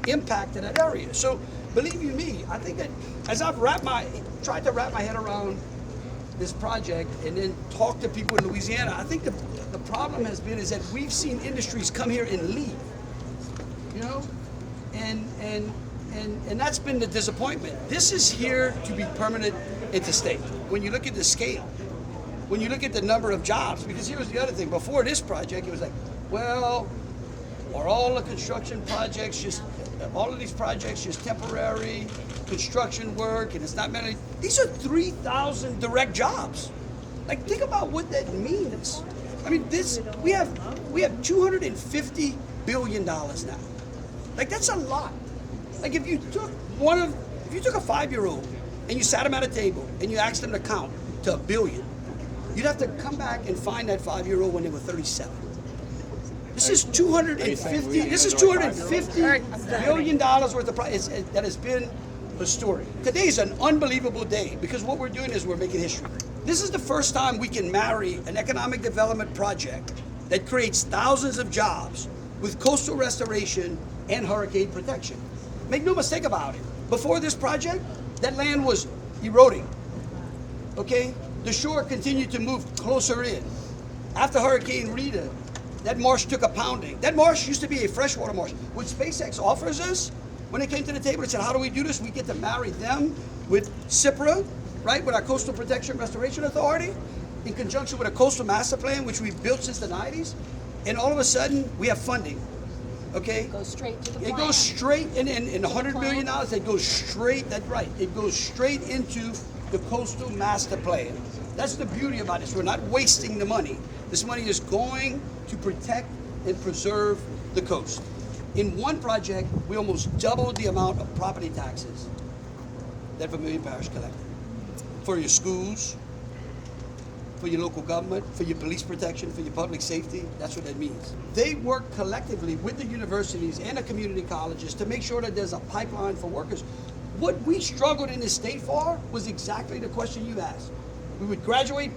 impact to that area. So believe you me, I think that as I've tried to wrap my head around this project and then talk to people in Louisiana, I think the problem has been is that we've seen industries come here and leave, you know, and that's been the disappointment. This is here to be permanent and to stay. When you look at the scale, when you look at the number of jobs, because here's the other thing, before this project, it was like, well, are all the construction projects just, all of these projects just temporary construction work and it's not meant to, these are 3,000 direct jobs. Like, think about what that means. I mean, we have $250 billion now. Like, that's a lot. Like, if you took a 5-year-old and you sat them at a table and you asked them to count to $1 billion, you'd have to come back and find that 5-year-old when they were 37. This is $250 billion worth of that has been a story. Today is an unbelievable day because what we're doing is we're making history. This is the first time we can marry an economic development project that creates thousands of jobs with coastal restoration and hurricane protection. Make no mistake about it. Before this project, that land was eroding. Okay? The shore continued to move closer in. After Hurricane Rita, that marsh took a pounding. That marsh used to be a freshwater marsh. What SpaceX offers us, when they came to the table and said, how do we do this? We get to marry them with CIPRA, right, with our Coastal Protection Restoration Authority, in conjunction with a coastal master plan, which we've built since the 90s. And all of a sudden, we have funding, okay? It goes straight to the plan. It goes straight, in $100 million, it goes straight, that's right, it goes straight into the coastal master plan. That's the beauty about this. We're not wasting the money. This money is going to protect and preserve the coast. In one project, we almost doubled the amount of property taxes that Vermilion Parish collected. For your schools, for your local government, for your police protection, for your public safety, that's what that means. They work collectively with the universities and the community colleges to make sure that there's a pipeline for workers. What we struggled in this state for was exactly the question you asked. We would graduate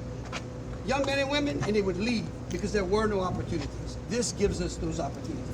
young men and women and they would leave because there were no opportunities. This gives us those opportunities.